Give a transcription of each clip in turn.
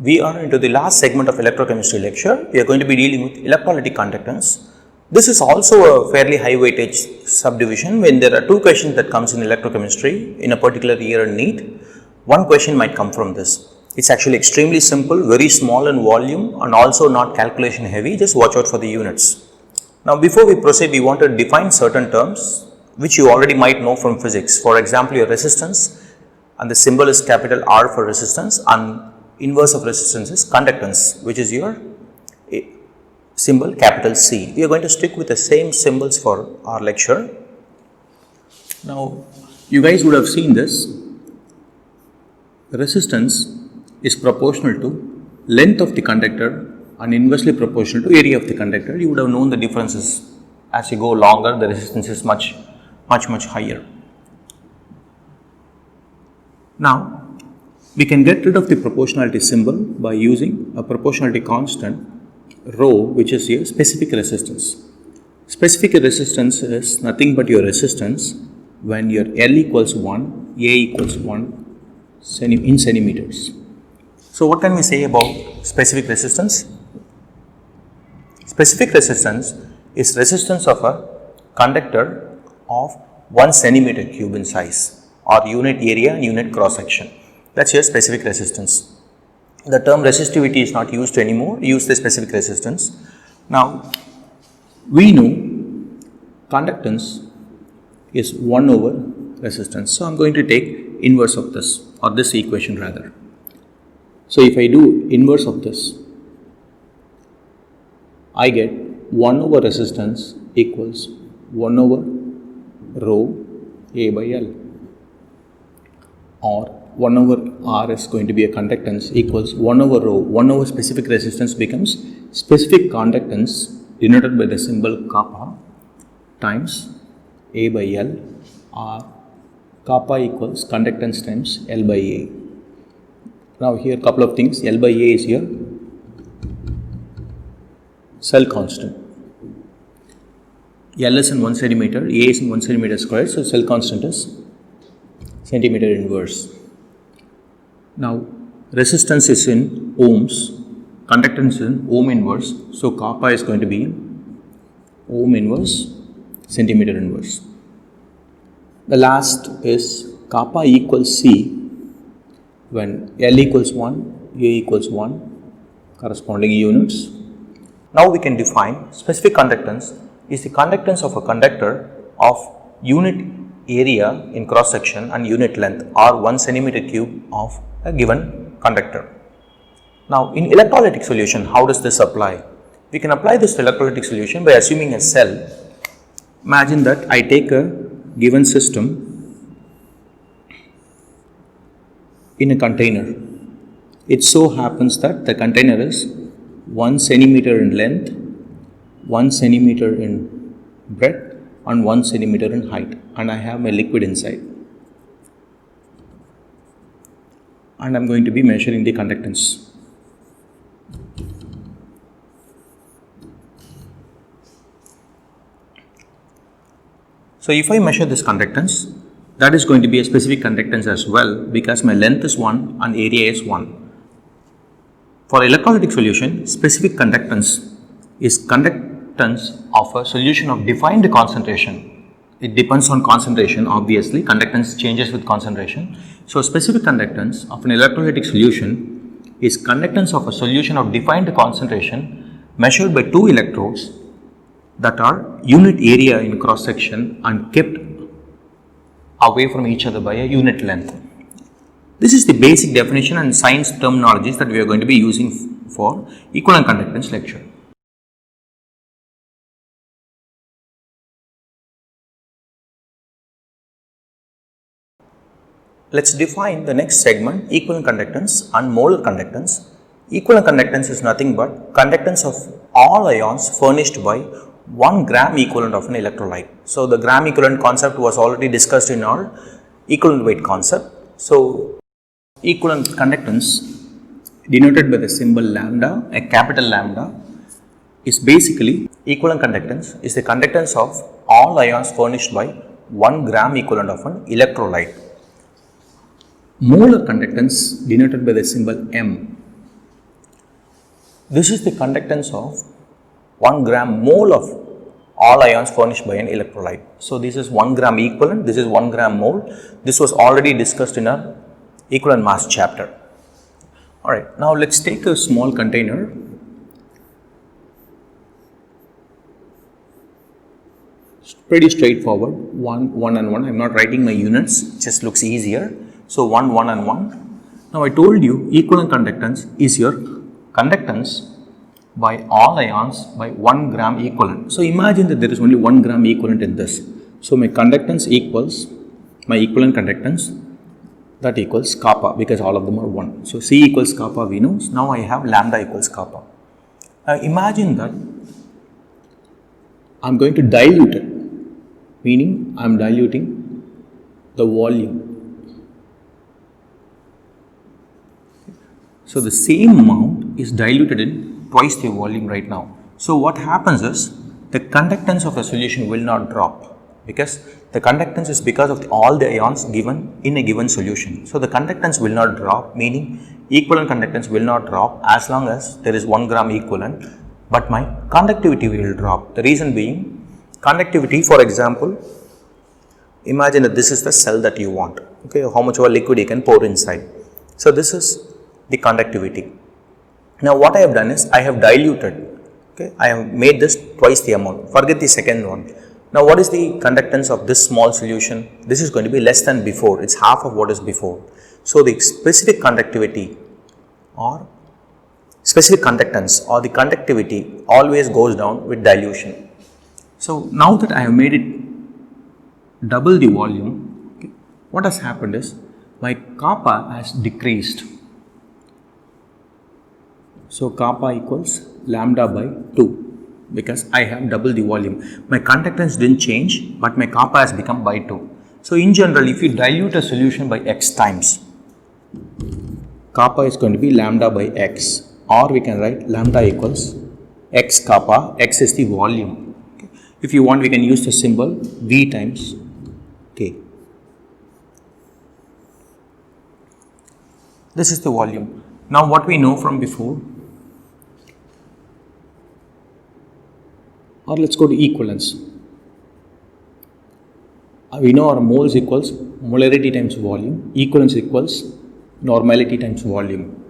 We are into the last segment of electrochemistry lecture. We are going to be dealing with electrolytic conductance. This is also a fairly high weightage subdivision when there are two questions that comes in electrochemistry in a particular year and NEET. One question might come from this. It's actually extremely simple, very small in volume and also not calculation heavy. Just watch out for the units. Now before we proceed, we want to define certain terms which you already might know from physics. For example, your resistance, and the symbol is capital R for resistance, and inverse of resistance is conductance, which is your symbol capital C. We are going to stick with the same symbols for our lecture. Now you guys would have seen this. Resistance is proportional to length of the conductor and inversely proportional to area of the conductor. You would have known the differences. As you go longer, the resistance is much higher. Now we can get rid of the proportionality symbol by using a proportionality constant rho, which is your specific resistance. Specific resistance is nothing but your resistance when your L equals 1, A equals 1 in centimeters. So what can we say about specific resistance? Specific resistance is resistance of a conductor of 1 centimeter cube in size, or unit area and unit cross section. That's your specific resistance. The term resistivity is not used anymore. Use the specific resistance. Now we know conductance is 1 over resistance. So I'm going to take inverse of this, or this equation rather. So if I do inverse of this, I get 1 over resistance equals 1 over rho A by L, or 1 over R is going to be a conductance equals 1 over rho. 1 over specific resistance becomes specific conductance denoted by the symbol kappa times A by L, or kappa equals conductance times L by A. Now here couple of things. L by A is here cell constant. L is in 1 centimeter, A is in 1 centimeter square, so cell constant is centimeter inverse. Now resistance is in ohms, conductance is in ohm inverse, so kappa is going to be ohm inverse, centimeter inverse. The last is kappa equals C when L equals 1, A equals 1, corresponding units. Now we can define specific conductance is the conductance of a conductor of unit area in cross section and unit length, or 1 centimeter cube of a given conductor. Now in electrolytic solution, how does this apply? We can apply this to electrolytic solution by assuming a cell. Imagine that I take a given system in a container. It so happens that the container is 1 centimeter in length, 1 centimeter in breadth and 1 centimeter in height, and I have my liquid inside, and I am going to be measuring the conductance. So if I measure this conductance, that is going to be a specific conductance as well, because my length is 1 and area is 1. For electrolytic solution, specific conductance is conductance of a solution of defined concentration. It depends on concentration, obviously. Conductance changes with concentration. So specific conductance of an electrolytic solution is conductance of a solution of defined concentration measured by two electrodes that are unit area in cross section and kept away from each other by a unit length. This is the basic definition and science terminologies that we are going to be using for equivalent conductance lecture. Let's define the next segment, equivalent conductance and molar conductance. Equivalent conductance is nothing but conductance of all ions furnished by 1 gram equivalent of an electrolyte. So the gram equivalent concept was already discussed in our equivalent weight concept. So equivalent conductance denoted by the symbol lambda, a capital lambda, is basically equivalent conductance is the conductance of all ions furnished by 1 gram equivalent of an electrolyte. Molar conductance denoted by the symbol M This is the conductance of 1 gram mole of all ions furnished by an electrolyte. So, this is 1 gram equivalent, this is 1 gram mole. This was already discussed in our equivalent mass chapter. Alright, now let us take a small container. Pretty straightforward, 1, 1 and 1. I am not writing my units, just looks easier. So, 1, 1 and 1. Now, I told you equivalent conductance is your conductance by all ions by 1 gram equivalent. So, imagine that there is only 1 gram equivalent in this. So, my conductance equals my equivalent conductance, that equals kappa, because all of them are 1. So, C equals kappa we know. Now, I have lambda equals kappa. Now, imagine that I am going to dilute it, meaning I am diluting the volume. So, the same amount is diluted in twice the volume right now. So, what happens is the conductance of a solution will not drop, because the conductance is because of all the ions given in a given solution. So, the conductance will not drop, meaning equivalent conductance will not drop as long as there is 1 gram equivalent, but my conductivity will drop. The reason being, conductivity, for example, imagine that this is the cell that you want, okay, how much of a liquid you can pour inside. So, this is the conductivity. Now, what I have done is I have diluted, okay, I have made this twice the amount, forget the second one. Now, what is the conductance of this small solution? This is going to be less than before, it is half of what is before. So, the specific conductivity or specific conductance or the conductivity always goes down with dilution. So, now that I have made it double the volume, okay, what has happened is my kappa has decreased. So, kappa equals lambda by 2, because I have double the volume. My conductance did not change, but my kappa has become by 2. So, in general, if you dilute a solution by x times, kappa is going to be lambda by x, or we can write lambda equals x kappa, x is the volume. Okay. If you want, we can use the symbol V times K. This is the volume. Now, what we know from before, or let us go to equivalence. We know our moles equals molarity times volume, equivalence equals normality times volume.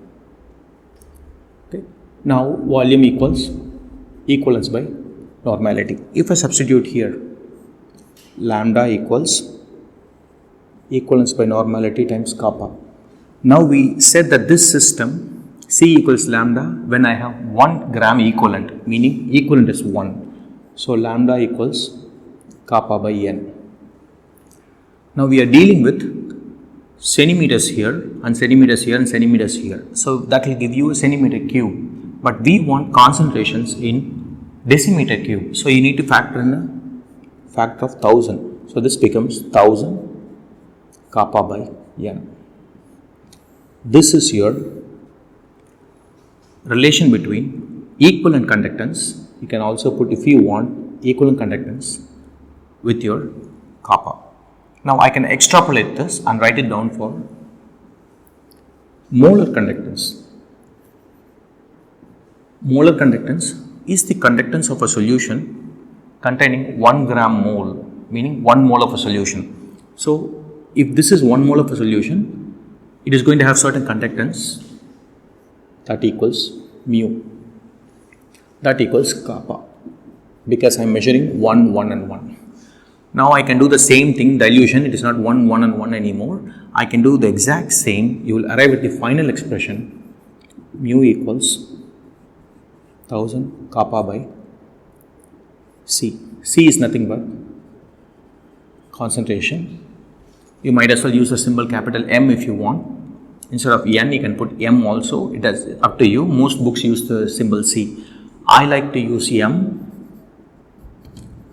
Okay. Now, volume equals equivalence by normality. If I substitute here, lambda equals equivalence by normality times kappa. Now, we said that this system C equals lambda when I have 1 gram equivalent, meaning equivalent is 1. So, lambda equals kappa by n. Now, we are dealing with centimeters here and centimeters here and centimeters here. So, that will give you a centimeter cube, but we want concentrations in decimeter cube. So, you need to factor in a factor of 1000. So, this becomes 1000 kappa by n. This is your relation between equivalent conductance. You can also put, if you want, equivalent conductance with your kappa. Now, I can extrapolate this and write it down for molar conductance. Molar conductance is the conductance of a solution containing 1 gram mole, meaning 1 mole of a solution. So, if this is 1 mole of a solution, it is going to have certain conductance that equals mu, that equals kappa, because I am measuring 1, 1 and 1. Now, I can do the same thing, dilution, it is not 1, 1 and 1 anymore. I can do the exact same, you will arrive at the final expression, mu equals 1000 kappa by C. C is nothing but concentration. You might as well use the symbol capital M if you want. Instead of N, you can put M also, it is up to you. Most books use the symbol C. I like to use M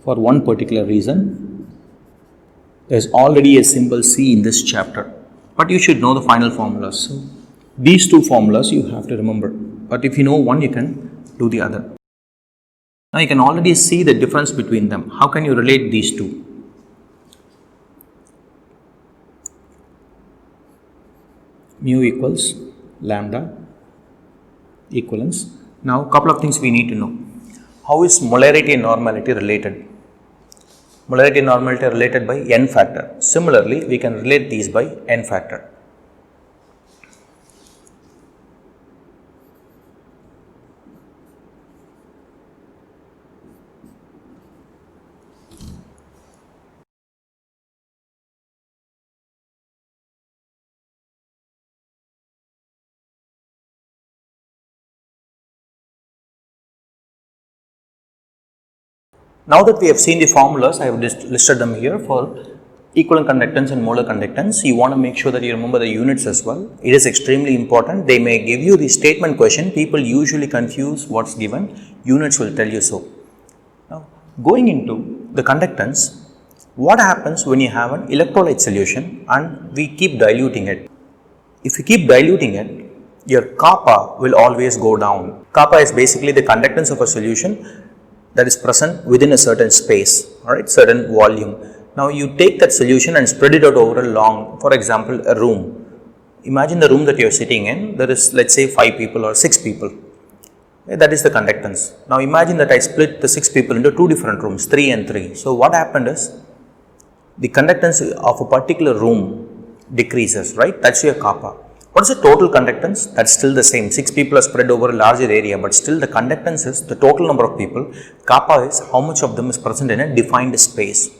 for one particular reason. There is already a symbol C in this chapter, but you should know the final formulas. So, these two formulas you have to remember, but if you know one, you can do the other. Now, you can already see the difference between them. How can you relate these two? Mu equals lambda equivalence. Now, couple of things we need to know. How is molarity and normality related? Molarity and normality are related by n factor. Similarly, we can relate these by n factor. Now that we have seen the formulas, I have listed them here for equivalent conductance and molar conductance. You want to make sure that you remember the units as well. It is extremely important. They may give you the statement question. People usually confuse what's given. Units will tell you so. Now, going into the conductance, what happens when you have an electrolyte solution and we keep diluting it? If you keep diluting it, your kappa will always go down. Kappa is basically the conductance of a solution that is present within a certain space, alright, certain volume. Now you take that solution and spread it out over a long, for example, a room. Imagine the room that you are sitting in, there is, let's say, 5 people or 6 people. That is the conductance. Now imagine that I split the 6 people into 2 different rooms, 3 and 3. So what happened is, the conductance of a particular room decreases, right? That's your kappa. What is the total conductance? That's still the same. 6 people are spread over a larger area, but still the conductance is the total number of people. Kappa is how much of them is present in a defined space.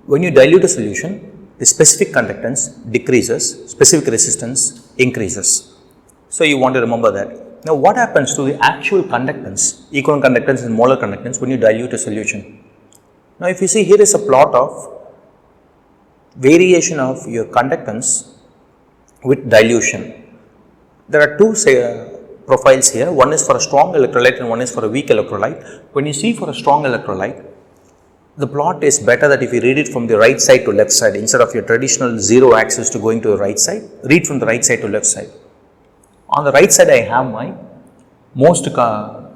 When you dilute a solution, the specific conductance decreases, specific resistance increases. So you want to remember that. Now what happens to the actual conductance, equivalent conductance and molar conductance when you dilute a solution? Now if you see, here is a plot of variation of your conductance with dilution. There are two profiles here. One is for a strong electrolyte and one is for a weak electrolyte. When you see for a strong electrolyte, the plot is better that if you read it from the right side to left side instead of your traditional 0 axis to going to the right side, read from the right side to left side. On the right side, I have my most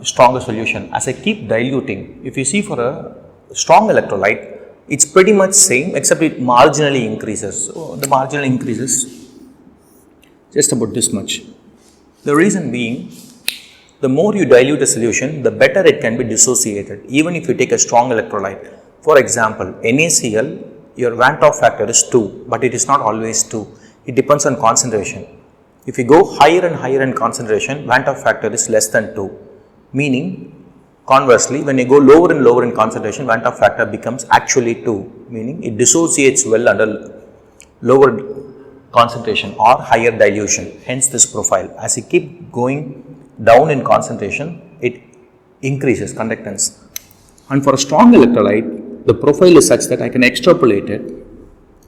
stronger solution. As I keep diluting, if you see for a strong electrolyte, it's pretty much same except it marginally increases. So the marginal increases just about this much. The reason being, the more you dilute a solution, the better it can be dissociated, even if you take a strong electrolyte. For example, NaCl, your Van't Hoff factor is 2, but it is not always 2. It depends on concentration. If you go higher and higher in concentration, Van't Hoff factor is less than 2. Meaning, conversely, when you go lower and lower in concentration, Van't Hoff factor becomes actually 2. Meaning, it dissociates well under lower concentration or higher dilution, hence this profile. As you keep going down in concentration, it increases conductance. And for a strong electrolyte, the profile is such that I can extrapolate it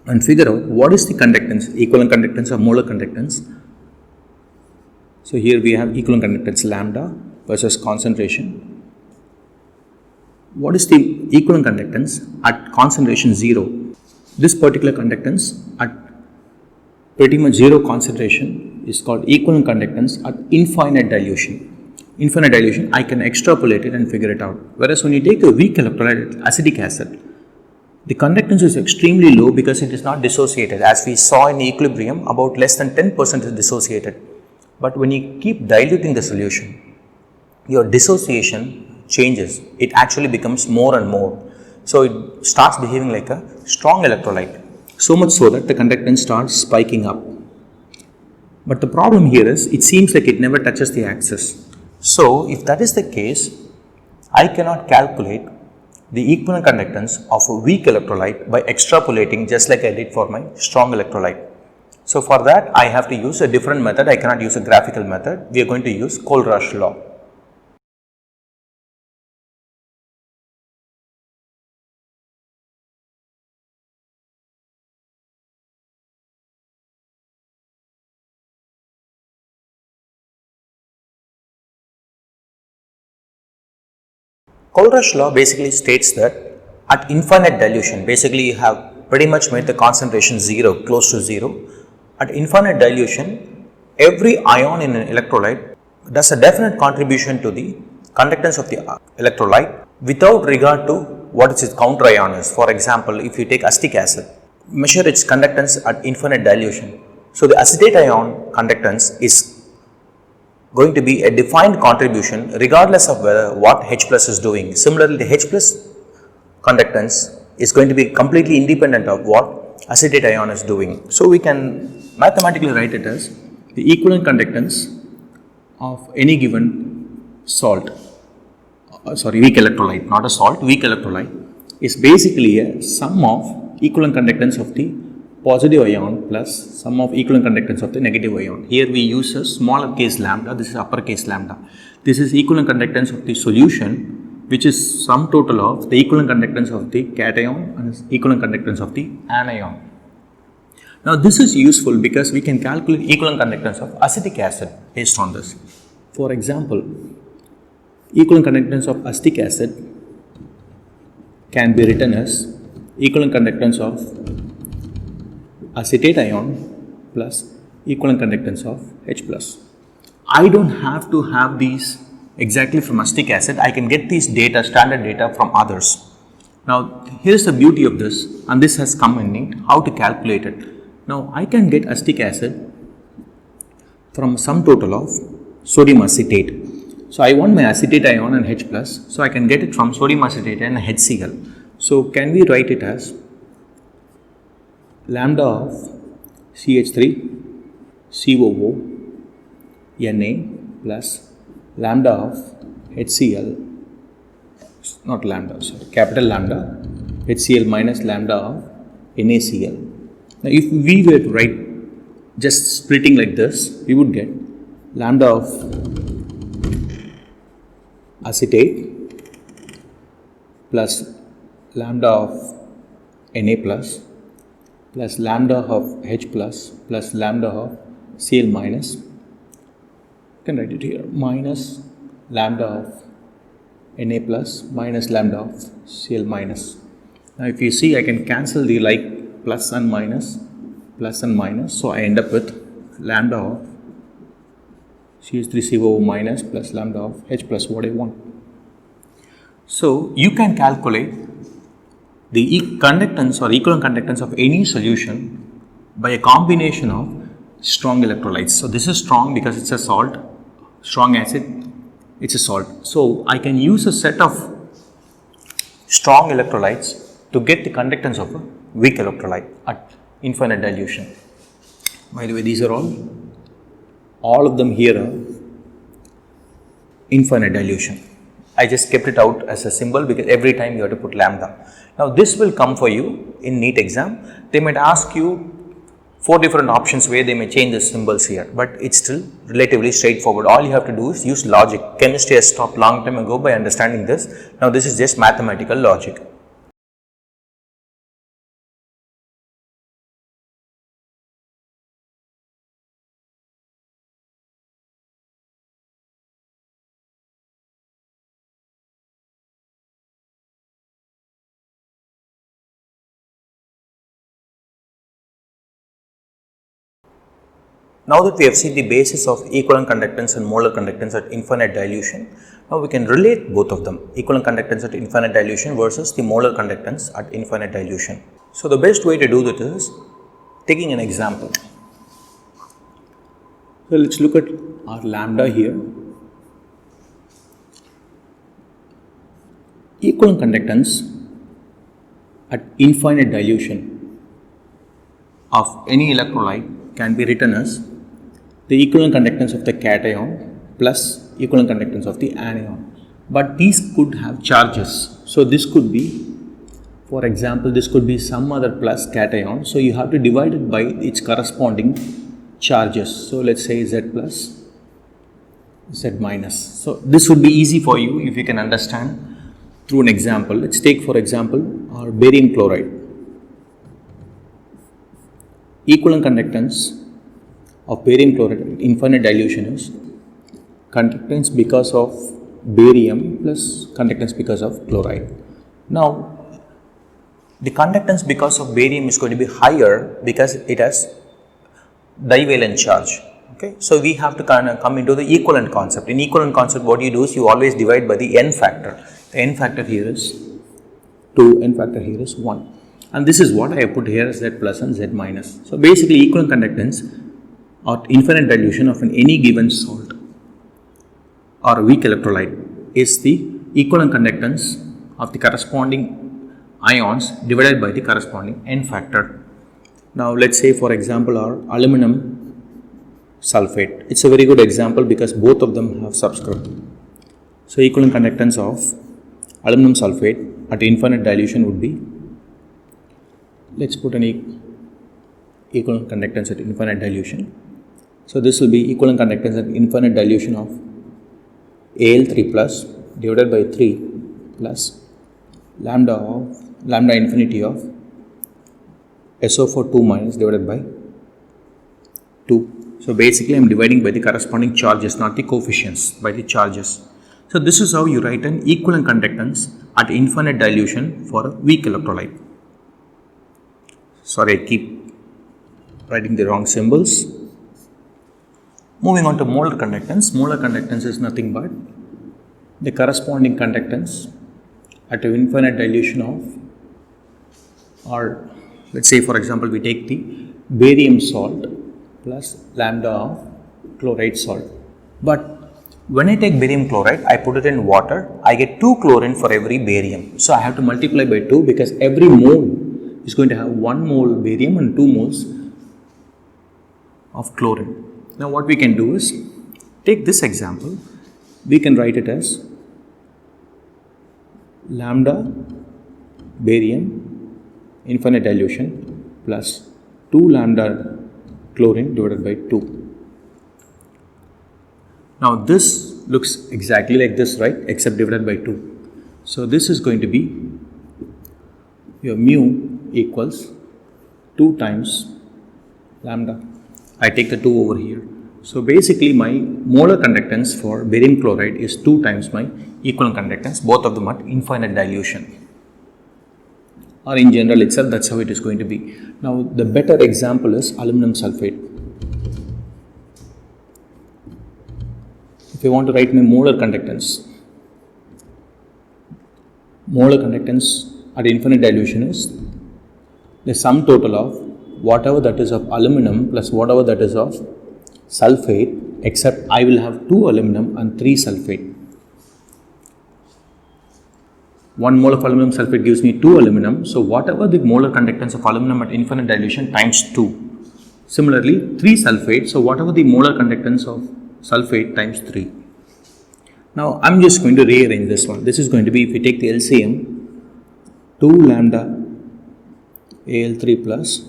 and figure out what is the conductance, equivalent conductance or molar conductance. So here we have equivalent conductance lambda versus concentration. What is the equivalent conductance at concentration 0? This particular conductance at pretty much 0 concentration is called equivalent conductance at infinite dilution. Infinite dilution, I can extrapolate it and figure it out. Whereas when you take a weak electrolyte, acetic acid, the conductance is extremely low because it is not dissociated. As we saw in equilibrium, about less than 10% is dissociated. But when you keep diluting the solution, your dissociation changes. It actually becomes more and more. So it starts behaving like a strong electrolyte. So much so that the conductance starts spiking up. But the problem here is, it seems like it never touches the axis. So if that is the case, I cannot calculate the equivalent conductance of a weak electrolyte by extrapolating just like I did for my strong electrolyte. So for that, I have to use a different method. I cannot use a graphical method. We are going to use Kohlrausch law. Kohlrausch law basically states that at infinite dilution, basically you have pretty much made the concentration 0, close to 0. At infinite dilution, every ion in an electrolyte does a definite contribution to the conductance of the electrolyte without regard to what its counter ion is. For example, if you take acetic acid, measure its conductance at infinite dilution. So the acetate ion conductance is going to be a defined contribution regardless of what H plus is doing. Similarly, the H plus conductance is going to be completely independent of what acetate ion is doing. So we can mathematically write it as the equivalent conductance of any given salt, weak electrolyte, not a salt, weak electrolyte, is basically a sum of equivalent conductance of the positive ion plus sum of equivalent conductance of the negative ion. Here we use a smaller case lambda, this is uppercase lambda. This is equivalent conductance of the solution, which is sum total of the equivalent conductance of the cation and equivalent conductance of the anion. Now this is useful because we can calculate equivalent conductance of acetic acid based on this. For example, equivalent conductance of acetic acid can be written as equivalent conductance of acetate ion plus equivalent conductance of H plus. I don't have to have these exactly from acetic acid. I can get these data, standard data from others. Now here's the beauty of this, and this has come in it, how to calculate it. Now I can get acetic acid from sum total of sodium acetate. So I want my acetate ion and H plus, so I can get it from sodium acetate and HCl. So can we write it as lambda of CH3 COO Na plus lambda of HCl, not lambda, sorry, capital lambda HCl minus lambda of NaCl. Now if we were to write just splitting like this, we would get lambda of acetate plus lambda of Na plus lambda of H plus lambda of Cl minus, you can write it here, minus lambda of Na plus minus lambda of Cl minus. Now if you see, I can cancel the like plus and minus, so I end up with lambda of CH3COO minus plus lambda of H plus, what I want. So you can calculate the conductance or equivalent conductance of any solution by a combination of strong electrolytes. So this is strong because it's a salt, strong acid, it's a salt. So I can use a set of strong electrolytes to get the conductance of a weak electrolyte at infinite dilution. By the way, these are all of them here are infinite dilution. I just kept it out as a symbol because every time you have to put lambda. Now this will come for you in NEET exam. They might ask you 4 different options where they may change the symbols here, but it's still relatively straightforward. All you have to do is use logic. Chemistry has stopped long time ago by understanding this. Now this is just mathematical logic. Now that we have seen the basis of equivalent conductance and molar conductance at infinite dilution, now we can relate both of them, equivalent conductance at infinite dilution versus the molar conductance at infinite dilution. So the best way to do that is taking an example. So let's look at our lambda here. Equivalent conductance at infinite dilution of any electrolyte can be written as the equivalent conductance of the cation plus equivalent conductance of the anion. But these could have charges. So this could be, for example, this could be some other plus cation. So you have to divide it by its corresponding charges. So let's say Z plus, Z minus. So this would be easy for you if you can understand through an example. Let's take, for example, our barium chloride. Equivalent conductance of barium chloride at infinite dilution is conductance because of barium plus conductance because of chloride. Now, the conductance because of barium is going to be higher because it has divalent charge. Okay, so we have to kind of come into the equivalent concept. In equivalent concept, what you do is you always divide by the n factor. The n factor here is 2, n factor here is 1. And this is what I have put here as Z plus and Z minus. So basically equivalent conductance at infinite dilution of any given salt or weak electrolyte is the equivalent conductance of the corresponding ions divided by the corresponding N factor. Now let's say for example our aluminum sulfate. It's a very good example because both of them have subscript. So equivalent conductance of aluminum sulfate at infinite dilution would be, let's put an equivalent conductance at infinite dilution. So this will be equivalent conductance at infinite dilution of Al3 plus divided by 3 plus lambda infinity of SO4 2 minus divided by 2. So basically I am dividing by the corresponding charges, not the coefficients, by the charges. So this is how you write an equivalent conductance at infinite dilution for a weak electrolyte. Sorry, I keep writing the wrong symbols. Moving on to molar conductance. Molar conductance is nothing but the corresponding conductance at an infinite dilution of, or let's say for example we take the barium salt plus lambda of chloride salt. But when I take barium chloride, I put it in water, I get 2 chlorine for every barium. So I have to multiply by 2 because every mole is going to have 1 mole barium and 2 moles of chlorine. Now what we can do is take this example, we can write it as lambda barium infinite dilution plus 2 lambda chlorine divided by 2. Now this looks exactly like this, right, except divided by 2. So this is going to be your mu equals 2 times lambda. I take the 2 over here. So basically my molar conductance for barium chloride is 2 times my equivalent conductance, both of them at infinite dilution. Or in general itself, that's how it is going to be. Now the better example is aluminum sulfate. If you want to write my molar conductance at infinite dilution is the sum total of whatever that is of aluminum plus whatever that is of sulfate, except I will have 2 aluminum and 3 sulfate. 1 mole of aluminum sulfate gives me 2 aluminum, so whatever the molar conductance of aluminum at infinite dilution times 2. Similarly 3 sulfate, so whatever the molar conductance of sulfate times 3. Now I am just going to rearrange this one. This is going to be, if we take the LCM, 2 lambda Al3 plus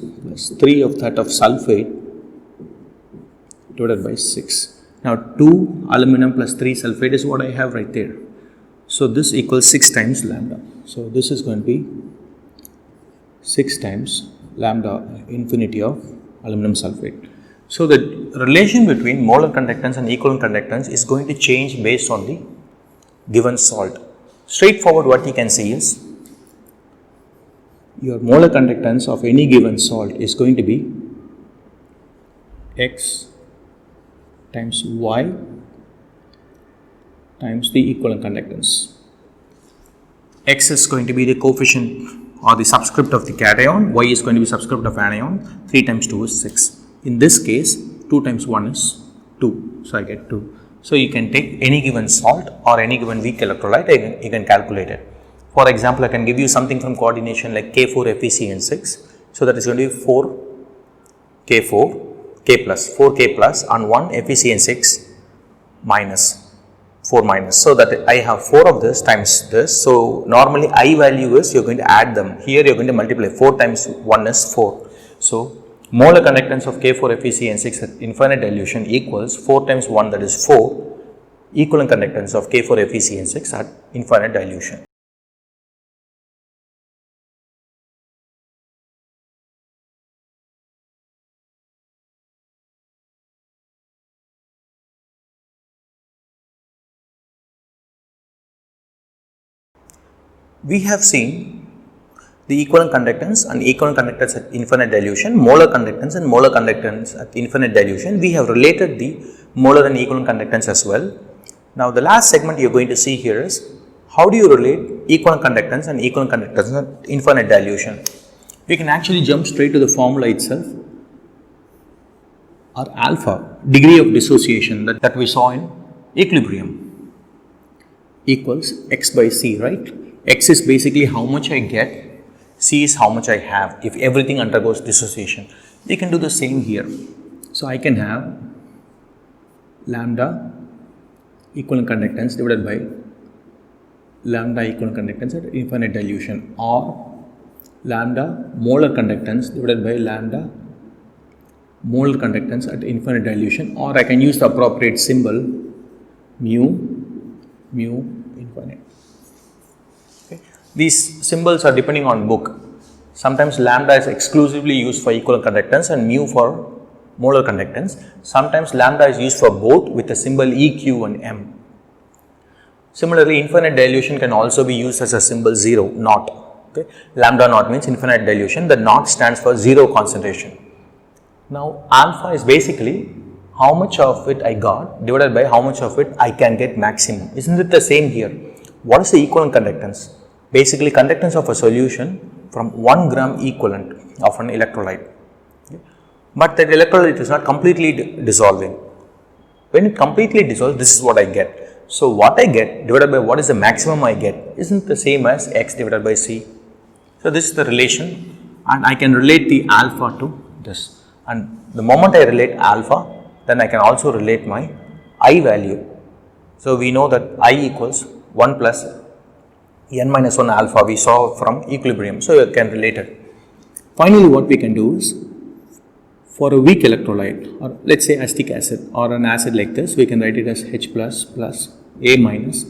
3 of that of sulfate divided by 6. Now 2 aluminum plus 3 sulfate is what I have right there. So this equals 6 times lambda. So this is going to be 6 times lambda infinity of aluminum sulfate. So the relation between molar conductance and equivalent conductance is going to change based on the given salt. Straightforward, what you can see is your molar conductance of any given salt is going to be X times Y times the equivalent conductance. X is going to be the coefficient or the subscript of the cation, Y is going to be subscript of anion, 3 times 2 is 6. In this case, 2 times 1 is 2, so I get 2. So you can take any given salt or any given weak electrolyte, you can calculate it. For example, I can give you something from coordination like K4 FeCN6, so that is going to be 4K plus and 1 FeCN6 minus 4 minus, so that I have 4 of this times this. So normally I value is you are going to add them. Here you are going to multiply. 4 times 1 is 4. So molar conductance of K4 FeCN6 at infinite dilution equals 4 times 1, that is 4, equivalent conductance of K4 FeCN6 at infinite dilution. We have seen the equivalent conductance and equivalent conductance at infinite dilution, molar conductance and molar conductance at infinite dilution. We have related the molar and equivalent conductance as well. Now the last segment you are going to see here is how do you relate equivalent conductance and equivalent conductance at infinite dilution. We can actually jump straight to the formula itself, or alpha, degree of dissociation that we saw in equilibrium. equals x by c, right? X is basically how much I get, c is how much I have if everything undergoes dissociation. We can do the same here. So I can have lambda equivalent conductance divided by lambda equivalent conductance at infinite dilution, or lambda molar conductance divided by lambda molar conductance at infinite dilution, or I can use the appropriate symbol mu infinite. Okay. These symbols are depending on book. Sometimes lambda is exclusively used for equivalent conductance and mu for molar conductance. Sometimes lambda is used for both with the symbol E, Q and M. Similarly, infinite dilution can also be used as a symbol 0, naught. Okay. Lambda naught means infinite dilution. The naught stands for 0 concentration. Now, alpha is basically how much of it I got divided by how much of it I can get maximum. Isn't it the same here? What is the equivalent conductance? Basically, conductance of a solution from 1 gram equivalent of an electrolyte. Okay. But that electrolyte is not completely dissolving. When it completely dissolves, this is what I get. So, what I get divided by what is the maximum I get isn't the same as x divided by c. So, this is the relation, and I can relate the alpha to this. And the moment I relate alpha, then I can also relate my I value. So, we know that I equals 1 plus n minus 1 alpha we saw from equilibrium. So, you can relate it. Finally, what we can do is, for a weak electrolyte, or let's say acetic acid or an acid like this, we can write it as H plus A minus.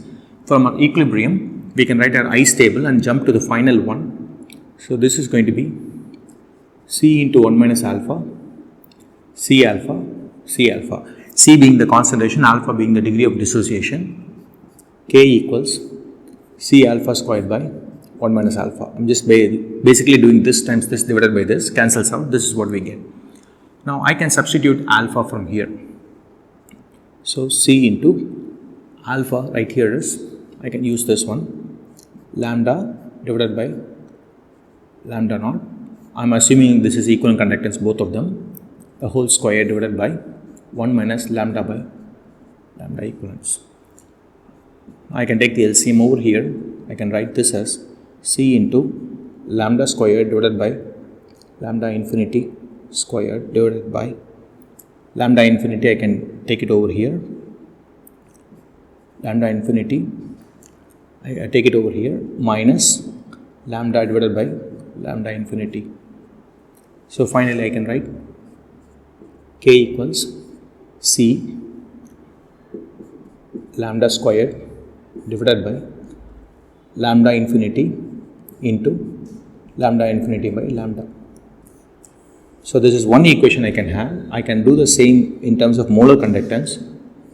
From our equilibrium, we can write our I stable and jump to the final one. So, this is going to be C into 1 minus alpha, C alpha, C alpha. C being the concentration, alpha being the degree of dissociation. K equals C alpha squared by 1 minus alpha. I am just basically doing this times this divided by this, cancels out, this is what we get. Now, I can substitute alpha from here. So, C into alpha right here is, I can use this one, lambda divided by lambda naught. I am assuming this is equivalent conductance, both of them, the whole square divided by 1 minus lambda by lambda equivalence. I can take the LCM over here. I can write this as C into lambda squared divided by lambda infinity squared divided by lambda infinity. I can take it over here, lambda infinity, I take it over here, minus lambda divided by lambda infinity. So, finally, I can write K equals C lambda squared divided by lambda infinity into lambda infinity by lambda. So, this is one equation I can have. I can do the same in terms of molar conductance,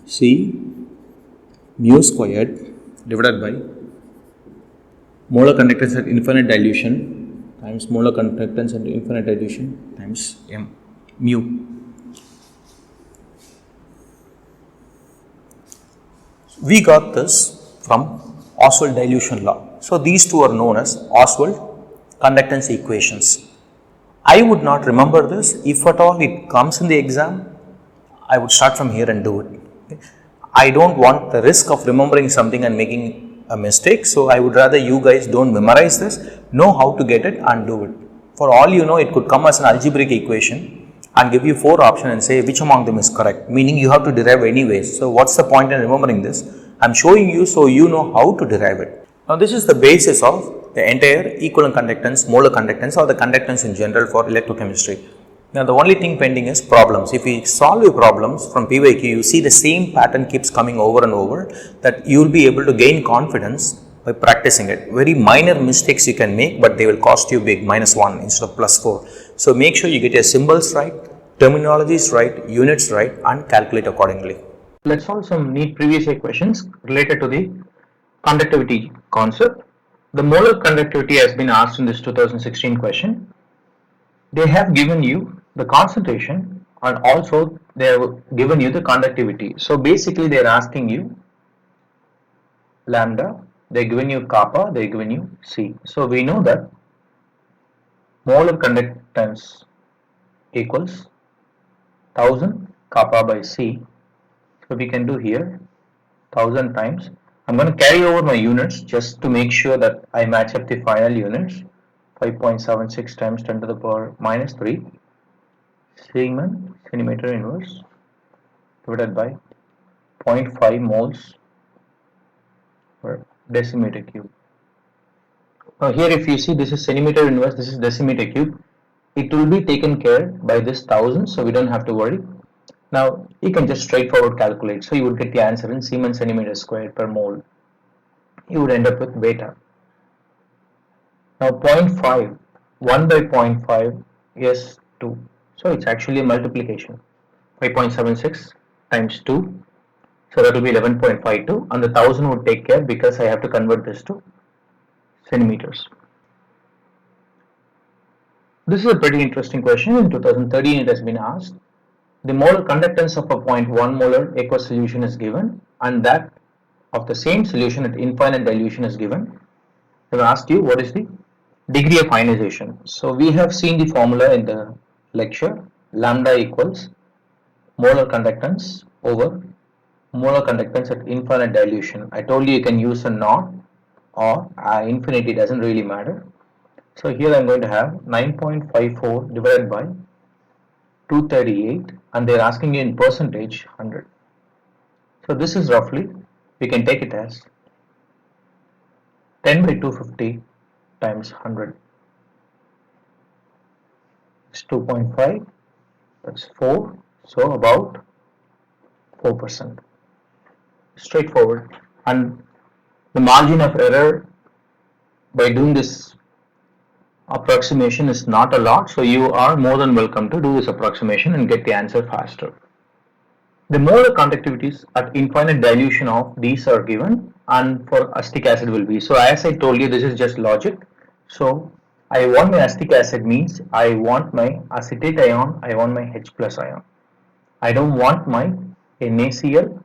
C mu squared divided by molar conductance at infinite dilution times molar conductance at infinite dilution times m mu. We got this from Ostwald dilution law. So, these two are known as Ostwald conductance equations. I would not remember this. If at all it comes in the exam, I would start from here and do it. Okay. I don't want the risk of remembering something and making a mistake. So, I would rather you guys don't memorize this, know how to get it and do it. For all you know, it could come as an algebraic equation and give you 4 options and say which among them is correct, meaning you have to derive anyways. So, what's the point in remembering this? I am showing you so you know how to derive it. Now, this is the basis of the entire equivalent conductance, molar conductance or the conductance in general for electrochemistry. Now, the only thing pending is problems. If we solve your problems from PYQ, you see the same pattern keeps coming over and over, that you will be able to gain confidence by practicing it. Very minor mistakes you can make, but they will cost you big, -1 instead of +4. So, make sure you get your symbols right, terminologies right, units right and calculate accordingly. Let's solve some neat previous year questions related to the conductivity concept. The molar conductivity has been asked in this 2016 question. They have given you the concentration and also they have given you the conductivity. So, basically they are asking you lambda, they are given you kappa, they are given you C. So, we know that molar conductance equals 1000 kappa by C. So, we can do here 1000 times, I'm going to carry over my units just to make sure that I match up the final units. 5.76 times 10 to the power minus 3 Siemens centimeter inverse divided by 0.5 moles per decimeter cube. Now here if you see, this is centimeter inverse, this is decimeter cube. It will be taken care by this 1000, so we don't have to worry. Now you can just straightforward calculate, so you would get the answer in Siemens centimeter squared per mole. You would end up with beta. Now 0.5, 1 by 0.5 is 2, so it's actually a multiplication. 5.76 times 2, so that will be 11.52, and the 1000 would take care because I have to convert this to centimeters. This is a pretty interesting question. In 2013 it has been asked. The molar conductance of a 0.1 molar aqueous solution is given, and that of the same solution at infinite dilution is given. They will ask you what is the degree of ionization. So we have seen the formula in the lecture. Lambda equals molar conductance over molar conductance at infinite dilution. I told you can use a naught or infinity, doesn't really matter. So here I'm going to have 9.54 divided by 238, and they're asking you in percentage 100. So this is roughly, we can take it as 10 by 250 times 100. It's 2.5, that's 4, so about 4%. Straightforward, and the margin of error by doing this approximation is not a lot, so you are more than welcome to do this approximation and get the answer faster. The molar conductivities at infinite dilution of these are given, and for acetic acid will be. So as I told you, this is just logic. So I want my acetic acid means I want my acetate ion, I want my H plus ion. I don't want my NaCl.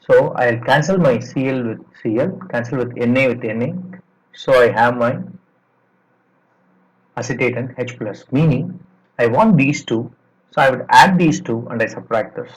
So I'll cancel my Cl with Cl, cancel with Na with Na. So I have my acetate and H plus, meaning I want these two, so I would add these two and I subtract this.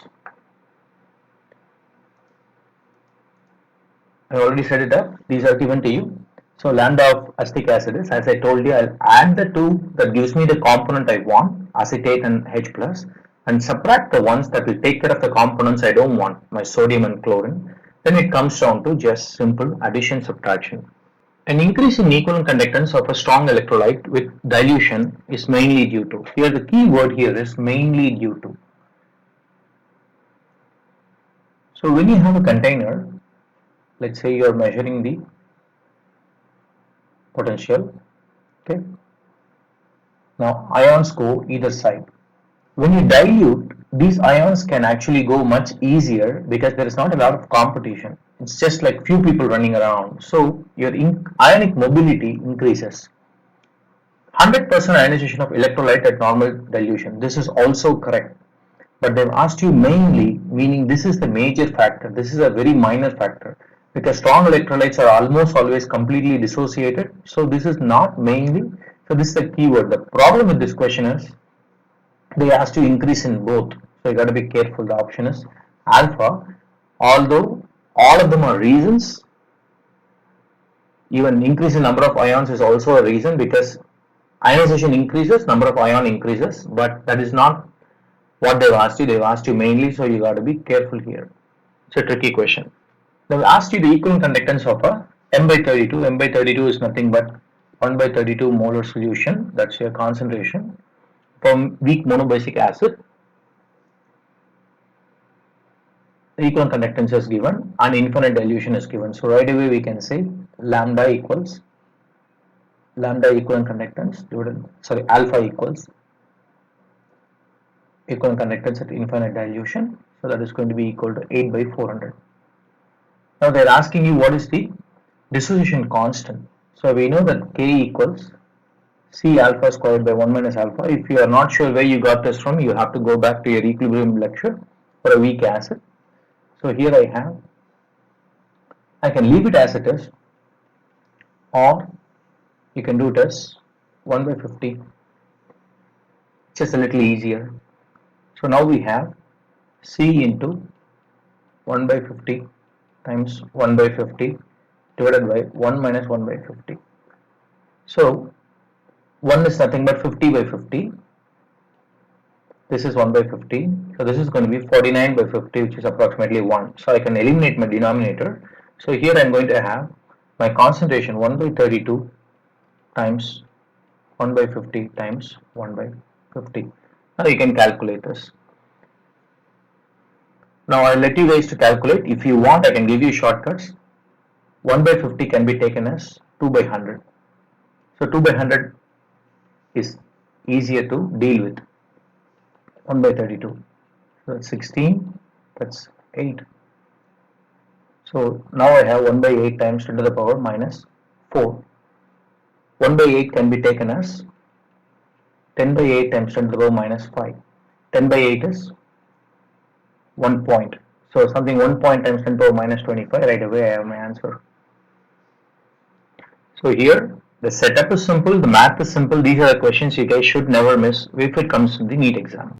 I already set it up, these are given to you. So lambda of acetic acid is, as I told you, I'll add the two that gives me the component I want, acetate and H plus, and subtract the ones that will take care of the components I don't want, my sodium and chlorine. Then it comes down to just simple addition subtraction. An increase in equivalent conductance of a strong electrolyte with dilution is mainly due to. Here the key word here is mainly due to. So when you have a container, let's say you are measuring the potential, okay. Now ions go either side. When you dilute, these ions can actually go much easier because there is not a lot of competition. It's just like few people running around. So your ionic mobility increases. 100% ionization of electrolyte at normal dilution. This is also correct. But they've asked you mainly, meaning this is the major factor. This is a very minor factor because strong electrolytes are almost always completely dissociated. So this is not mainly. So this is the keyword. The problem with this question is they asked you increase in both, so you got to be careful. The option is alpha, although all of them are reasons. Even increase in number of ions is also a reason because ionization increases, number of ion increases, but that is not what they've asked you. They've asked you mainly, so you got to be careful here. It's a tricky question. They've asked you the equivalent conductance of a M by 32. M by 32 is nothing but 1 by 32 molar solution. That's your concentration. From weak monobasic acid, the equivalent conductance is given and infinite dilution is given. So right away we can say lambda equals lambda equivalent conductance divided, alpha equals equivalent conductance at infinite dilution. So that is going to be equal to 8 by 400. Now they are asking you what is the dissociation constant. So we know that K equals C alpha squared by 1 minus alpha. If you are not sure where you got this from, you have to go back to your equilibrium lecture for a weak acid. So here I can leave it as it is, or you can do it as 1 by 50. Just a little easier. So now we have C into 1 by 50 times 1 by 50 divided by 1 minus 1 by 50. So 1 is nothing but 50 by 50. This is 1 by 50. So this is going to be 49 by 50, which is approximately 1. So I can eliminate my denominator. So here I am going to have my concentration 1 by 32 times 1 by 50 times 1 by 50. Now you can calculate this. Now I'll let you guys to calculate. If you want, I can give you shortcuts. 1 by 50 can be taken as 2 by 100. So 2 by 100 is easier to deal with. 1 by 32. So that's 16, that's 8. So now I have 1 by 8 times 10 to the power minus 4. 1 by 8 can be taken as 10 by 8 times 10 to the power minus 5. 10 by 8 is 1 point. So something 1 point times 10 to the power minus 25, right away I have my answer. So here the setup is simple, the math is simple. These are the questions you guys should never miss if it comes to the NEET exam.